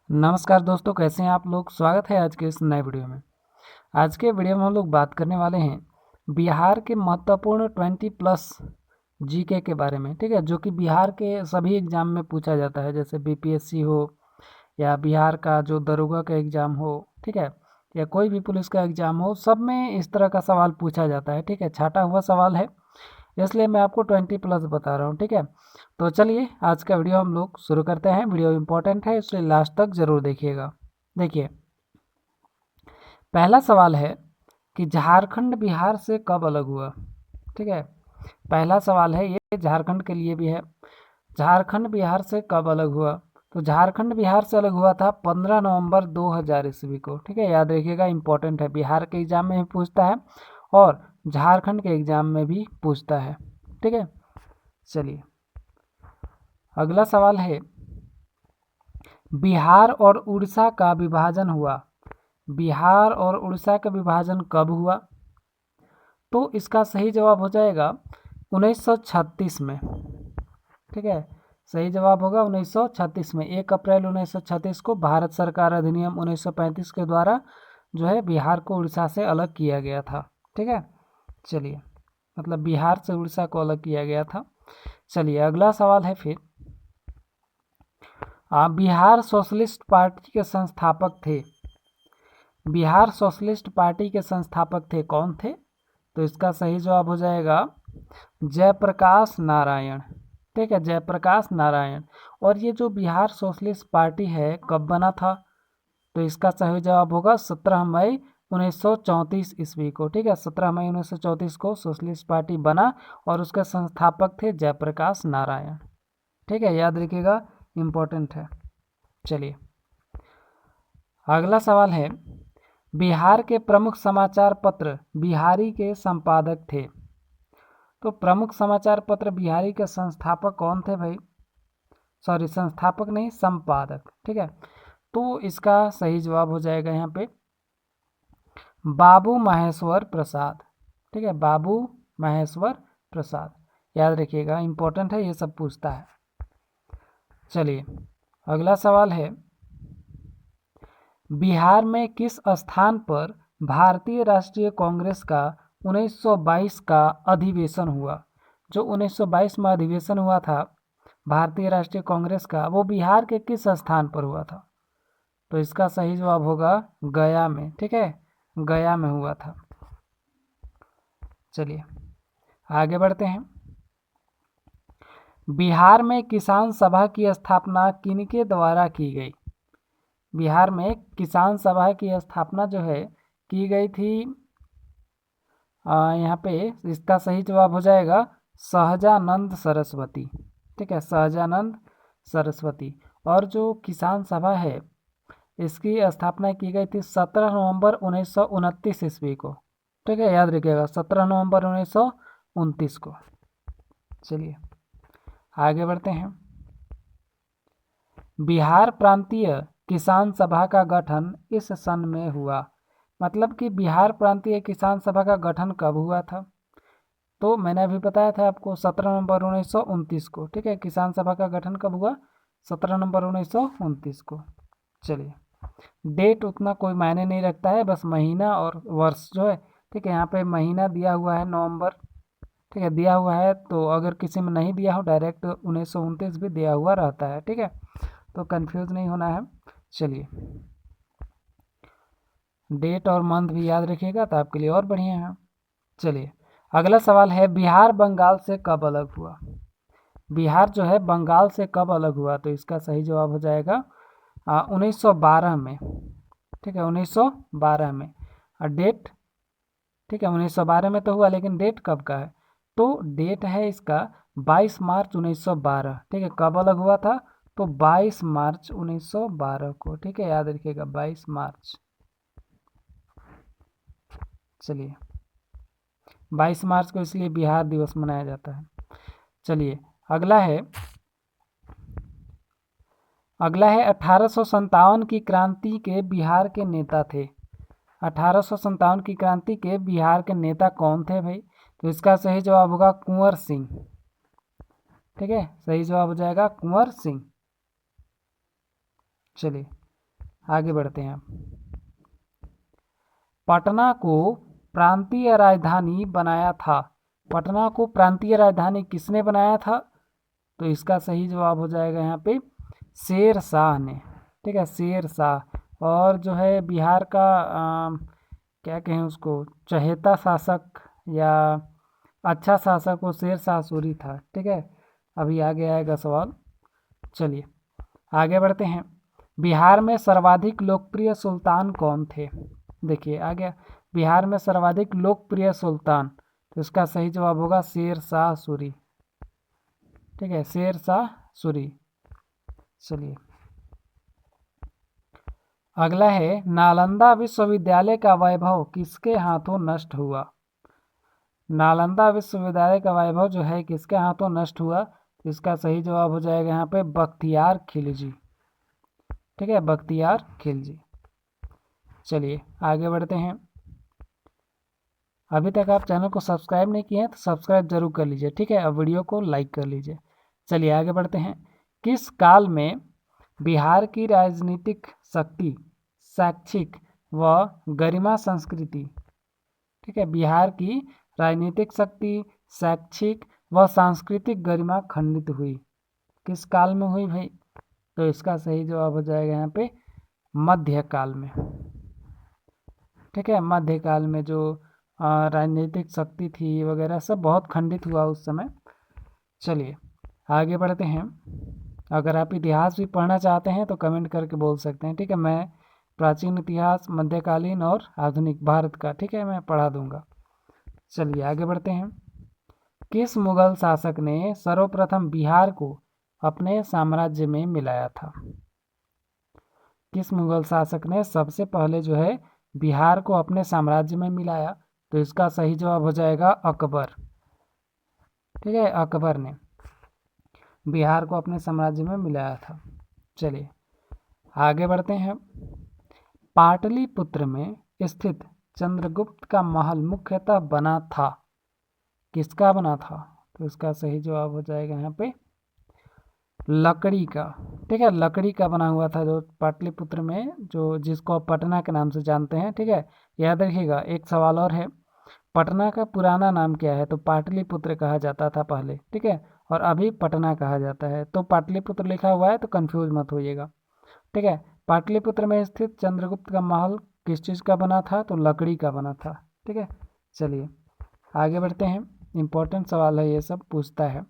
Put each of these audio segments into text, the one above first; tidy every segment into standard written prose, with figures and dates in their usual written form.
नमस्कार दोस्तों, कैसे हैं आप लोग। स्वागत है आज के इस नए वीडियो में। आज के वीडियो में हम लोग बात करने वाले हैं बिहार के महत्वपूर्ण 20+ जीके के बारे में। ठीक है, जो कि बिहार के सभी एग्जाम में पूछा जाता है, जैसे बीपीएससी हो या बिहार का जो दरोगा का एग्ज़ाम हो, ठीक है, या कोई भी पुलिस का एग्ज़ाम हो, सब में इस तरह का सवाल पूछा जाता है। ठीक है, छाटा हुआ सवाल है, इसलिए मैं आपको 20+ बता रहा हूँ। ठीक है, तो चलिए आज का वीडियो हम लोग शुरू करते हैं। वीडियो इंपॉर्टेंट है, इसलिए लास्ट तक ज़रूर देखिएगा। देखिए, पहला सवाल है कि झारखंड बिहार से कब अलग हुआ। ठीक है, पहला सवाल है, ये झारखंड के लिए भी है। झारखंड बिहार से कब अलग हुआ? तो झारखंड बिहार से अलग हुआ था 15 नवंबर 2000 ईस्वी को। ठीक है, याद रखिएगा, इंपॉर्टेंट है, बिहार के एग्जाम में भी पूछता है और झारखंड के एग्जाम में भी पूछता है। ठीक है, चलिए अगला सवाल है, बिहार और उड़ीसा का विभाजन हुआ। बिहार और उड़ीसा का विभाजन कब हुआ? तो इसका सही जवाब हो जाएगा 1936 में। ठीक है, सही जवाब होगा 1936 में। 1 अप्रैल 1936 को भारत सरकार अधिनियम 1935 के द्वारा जो है बिहार को उड़ीसा से अलग किया गया था। ठीक है, चलिए, मतलब बिहार से उड़ीसा को अलग किया गया था। चलिए अगला सवाल है फिर, बिहार सोशलिस्ट पार्टी के संस्थापक थे। बिहार सोशलिस्ट पार्टी के संस्थापक थे, कौन थे? तो इसका सही जवाब हो जाएगा जयप्रकाश नारायण। ठीक है, जयप्रकाश नारायण। और ये जो बिहार सोशलिस्ट पार्टी है, कब बना था? तो इसका सही जवाब होगा 17 मई 1934 ईस्वी को। ठीक है, 17 मई 1934 को सोशलिस्ट पार्टी बना और उसके संस्थापक थे जयप्रकाश नारायण। ठीक है, याद रखिएगा, इम्पोर्टेंट है। चलिए अगला सवाल है, बिहार के प्रमुख समाचार पत्र बिहारी के संपादक थे। तो प्रमुख समाचार पत्र बिहारी के संस्थापक कौन थे भाई? सॉरी, संस्थापक नहीं, संपादक। ठीक है, तो इसका सही जवाब हो जाएगा यहाँ पे बाबू महेश्वर प्रसाद। ठीक है, बाबू महेश्वर प्रसाद, याद रखिएगा, इंपॉर्टेंट है, ये सब पूछता है। चलिए अगला सवाल है, बिहार में किस स्थान पर भारतीय राष्ट्रीय कांग्रेस का 1922 का अधिवेशन हुआ? जो 1922 में अधिवेशन हुआ था भारतीय राष्ट्रीय कांग्रेस का, वो बिहार के किस स्थान पर हुआ था? तो इसका सही जवाब होगा गया में। ठीक है, गया में हुआ था। चलिए आगे बढ़ते हैं, बिहार में किसान सभा की स्थापना किनके द्वारा की गई? बिहार में किसान सभा की स्थापना जो है की गई थी, यहाँ पे इसका सही जवाब हो जाएगा सहजानंद सरस्वती। ठीक है, सहजानंद सरस्वती। और जो किसान सभा है, इसकी स्थापना की गई थी 17 नवंबर 1929 ईस्वी को। ठीक है, याद रखिएगा, 17 नवंबर 1929 को। चलिए आगे बढ़ते हैं, बिहार प्रांतीय किसान सभा का गठन इस सन में हुआ। मतलब कि बिहार प्रांतीय किसान सभा का गठन कब हुआ था? तो मैंने अभी बताया था आपको 17 नवंबर 1929 को। ठीक है, किसान सभा का गठन कब हुआ? 17 नवंबर 1929 को। चलिए, डेट उतना कोई मायने नहीं रखता है, बस महीना और वर्ष जो है। ठीक है, यहाँ पे महीना दिया हुआ है नवंबर। ठीक है, दिया हुआ है, तो अगर किसी में नहीं दिया हो, डायरेक्ट 1929 भी दिया हुआ रहता है। ठीक है, तो कंफ्यूज नहीं होना है। चलिए, डेट और मंथ भी याद रखिएगा तो आपके लिए और बढ़िया है। चलिए अगला सवाल है, बिहार बंगाल से कब अलग हुआ? बिहार जो है बंगाल से कब अलग हुआ? तो इसका सही जवाब हो जाएगा 1912 में। ठीक है, 1912 में। और डेट, ठीक है, 1912 में तो हुआ, लेकिन डेट कब का है? तो डेट है इसका 22 मार्च 1912। ठीक है, कब अलग हुआ था? तो 22 मार्च 1912 को। ठीक है, याद रखिएगा, 22 मार्च। चलिए 22 मार्च को इसलिए बिहार दिवस मनाया जाता है। चलिए अगला है 1857 की क्रांति के बिहार के नेता थे। 1857 की क्रांति के बिहार के नेता कौन थे भाई? तो इसका सही जवाब होगा कुंवर सिंह। ठीक है, सही जवाब हो जाएगा कुंवर सिंह। चलिए आगे बढ़ते हैं। पटना को प्रांतीय राजधानी बनाया था। पटना को प्रांतीय राजधानी किसने बनाया था? तो इसका सही जवाब हो जाएगा यहाँ पे शेर शाह ने। ठीक है, शेर शाह। और जो है बिहार का क्या कहें उसको, चहेता शासक या अच्छा शासक वो शेर शाह सूरी था। ठीक है, अभी आगे आएगा सवाल। चलिए आगे बढ़ते हैं। बिहार में सर्वाधिक लोकप्रिय सुल्तान कौन थे? देखिए आ गया, बिहार में सर्वाधिक लोकप्रिय सुल्तान, तो इसका सही जवाब होगा शेर शाह सूरी। ठीक है, शेर शाह सूरी। चलिए अगला है, नालंदा विश्वविद्यालय का वैभव किसके हाथों नष्ट हुआ? नालंदा विश्वविद्यालय का वैभव जो है किसके हाथों नष्ट हुआ? इसका सही जवाब हो जाएगा यहाँ पे बख्तियार खिलजी। ठीक है, बख्तियार खिलजी। चलिए आगे बढ़ते हैं। अभी तक आप चैनल को सब्सक्राइब नहीं किए हैं तो सब्सक्राइब जरूर कर लीजिए। ठीक है, अब वीडियो को लाइक कर लीजिए। चलिए आगे बढ़ते हैं। किस काल में बिहार की राजनीतिक शक्ति, शैक्षिक व गरिमा संस्कृति, ठीक है, बिहार की राजनीतिक शक्ति, शैक्षिक व सांस्कृतिक गरिमा खंडित हुई? किस काल में हुई भाई? तो इसका सही जवाब हो जाएगा यहाँ पे मध्यकाल में। ठीक है, मध्यकाल में जो राजनीतिक शक्ति थी वगैरह सब बहुत खंडित हुआ उस समय। चलिए आगे बढ़ते हैं। अगर आप इतिहास भी पढ़ना चाहते हैं तो कमेंट करके बोल सकते हैं। ठीक है, मैं प्राचीन इतिहास, मध्यकालीन और आधुनिक भारत का, ठीक है, मैं पढ़ा दूंगा। चलिए आगे बढ़ते हैं। किस मुगल शासक ने सर्वप्रथम बिहार को अपने साम्राज्य में मिलाया था? किस मुगल शासक ने सबसे पहले जो है बिहार को अपने साम्राज्य में मिलाया? तो इसका सही जवाब हो जाएगा अकबर। ठीक है, अकबर ने बिहार को अपने साम्राज्य में मिलाया था। चलिए आगे बढ़ते हैं। पाटलिपुत्र में स्थित चंद्रगुप्त का महल मुख्यतः बना था, किसका बना था? तो इसका सही जवाब हो जाएगा यहाँ पे लकड़ी का। ठीक है, लकड़ी का बना हुआ था जो पाटलिपुत्र में, जो जिसको आप पटना के नाम से जानते हैं। ठीक है, याद रखिएगा। एक सवाल और है, पटना का पुराना नाम क्या है? तो पाटलिपुत्र कहा जाता था पहले। ठीक है, और अभी पटना कहा जाता है। तो पाटलिपुत्र लिखा हुआ है तो कंफ्यूज मत होइएगा। ठीक है, पाटलिपुत्र में स्थित चंद्रगुप्त का महल किस चीज़ का बना था? तो लकड़ी का बना था। ठीक है, चलिए आगे बढ़ते हैं। इंपॉर्टेंट सवाल है, ये सब पूछता है।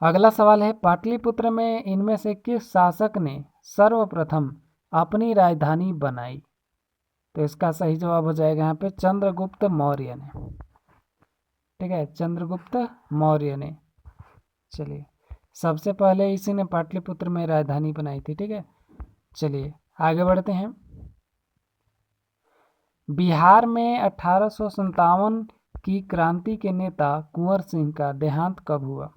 अगला सवाल है, पाटलिपुत्र में इनमें से किस शासक ने सर्वप्रथम अपनी राजधानी बनाई? तो इसका सही जवाब हो जाएगा यहाँ पे चंद्रगुप्त मौर्य ने। ठीक है, चंद्रगुप्त मौर्य ने। चलिए सबसे पहले इसी ने पाटलिपुत्र में राजधानी बनाई थी। ठीक है, चलिए आगे बढ़ते हैं। बिहार में 1857 की क्रांति के नेता कुंवर सिंह का देहांत कब हुआ?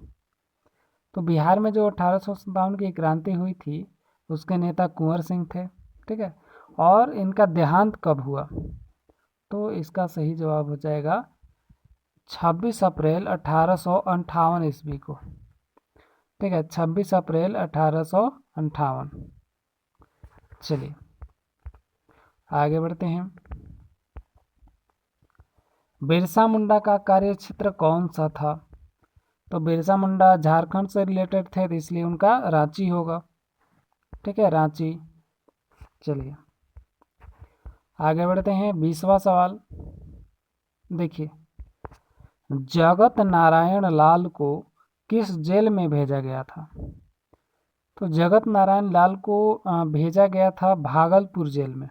तो बिहार में जो 1857 की क्रांति हुई थी उसके नेता कुंवर सिंह थे। ठीक है, और इनका देहांत कब हुआ? तो इसका सही जवाब हो जाएगा 26 अप्रैल 1858 ईस्वी को। ठीक है, 26 अप्रैल 1858। चलिए आगे बढ़ते हैं। बिरसा मुंडा का कार्यक्षेत्र कौन सा था? तो बिरसा मुंडा झारखंड से रिलेटेड थे तो इसलिए उनका रांची होगा। ठीक है, रांची। चलिए आगे बढ़ते हैं। 20वां सवाल देखिए, जगत नारायण लाल को किस जेल में भेजा गया था? तो जगत नारायण लाल को भेजा गया था भागलपुर जेल में।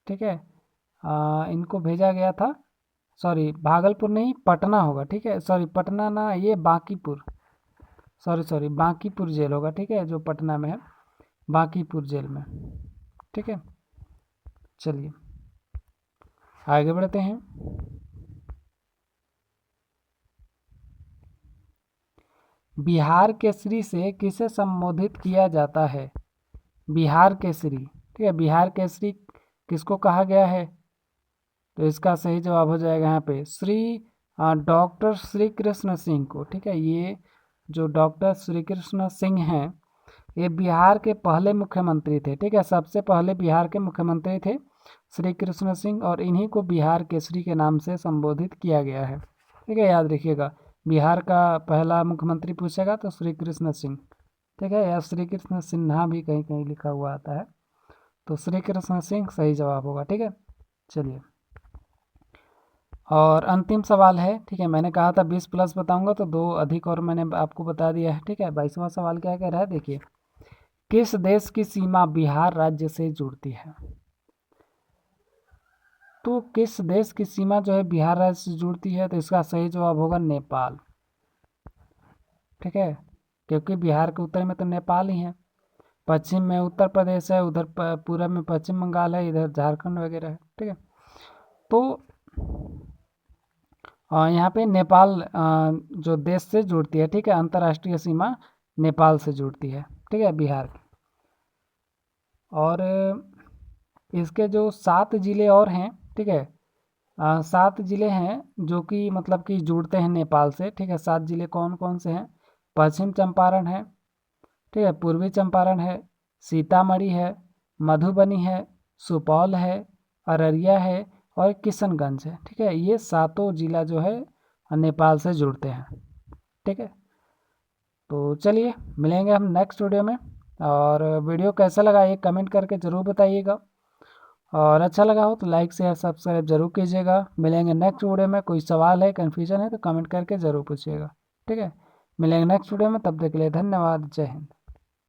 ठीक है, इनको भेजा गया था, सॉरी भागलपुर नहीं, पटना होगा। ठीक है, सॉरी पटना ना, ये बांकीपुर, सॉरी बांकीपुर जेल होगा। ठीक है, जो पटना में है, बांकीपुर जेल में। ठीक है, चलिए आगे बढ़ते हैं। बिहार केसरी से किसे संबोधित किया जाता है? बिहार केसरी। ठीक है, बिहार केसरी किसको कहा गया है? तो इसका सही जवाब हो जाएगा यहाँ पे डॉक्टर श्री कृष्ण सिंह को। ठीक है, ये जो डॉक्टर श्री कृष्ण सिंह हैं ये बिहार के पहले मुख्यमंत्री थे, ठीक है, सबसे पहले बिहार के मुख्यमंत्री थे श्री कृष्ण सिंह, और इन्हीं को बिहार केसरी के नाम से संबोधित किया गया है। ठीक है, याद रखिएगा, बिहार का पहला मुख्यमंत्री पूछेगा तो श्री कृष्ण सिंह, ठीक है, या श्री कृष्ण सिन्हा भी कहीं कहीं लिखा हुआ आता है, तो श्री कृष्ण सिंह सही जवाब होगा। ठीक है, चलिए, और अंतिम सवाल है, ठीक है, मैंने कहा था 20 प्लस बताऊंगा, तो 2 अधिक और मैंने आपको बता दिया है। ठीक है, 22वां सवाल क्या कह रहा है, देखिए, किस देश की सीमा बिहार राज्य से जुड़ती है? तो किस देश की सीमा जो है बिहार राज्य से जुड़ती है, तो इसका सही जवाब होगा नेपाल। ठीक है, क्योंकि बिहार के उत्तर में तो नेपाल ही है, पश्चिम में उत्तर प्रदेश है, उधर पूरब में पश्चिम बंगाल है, इधर झारखंड वगैरह है। ठीक है, तो यहाँ पे नेपाल जो देश से जुड़ती है, ठीक है, अंतर्राष्ट्रीय सीमा नेपाल से जुड़ती है, ठीक है, बिहार की। और इसके जो 7 ज़िले और हैं, ठीक है, 7 ज़िले हैं जो कि मतलब कि जुड़ते हैं नेपाल से। ठीक है, 7 ज़िले कौन कौन से हैं? पश्चिम चंपारण है, ठीक है, पूर्वी चंपारण है, सीतामढ़ी है, मधुबनी है, सुपौल है, अररिया है और किशनगंज है। ठीक है, ये 7 ज़िला जो है नेपाल से जुड़ते हैं। ठीक है, तो चलिए मिलेंगे हम नेक्स्ट वीडियो में, और वीडियो कैसा लगा ये कमेंट करके ज़रूर बताइएगा, और अच्छा लगा हो तो लाइक शेयर सब्सक्राइब जरूर कीजिएगा। मिलेंगे नेक्स्ट वीडियो में, कोई सवाल है कन्फ्यूजन है तो कमेंट करके ज़रूर पूछिएगा। ठीक है, मिलेंगे नेक्स्ट वीडियो में, तब तक के लिए धन्यवाद, जय हिंद।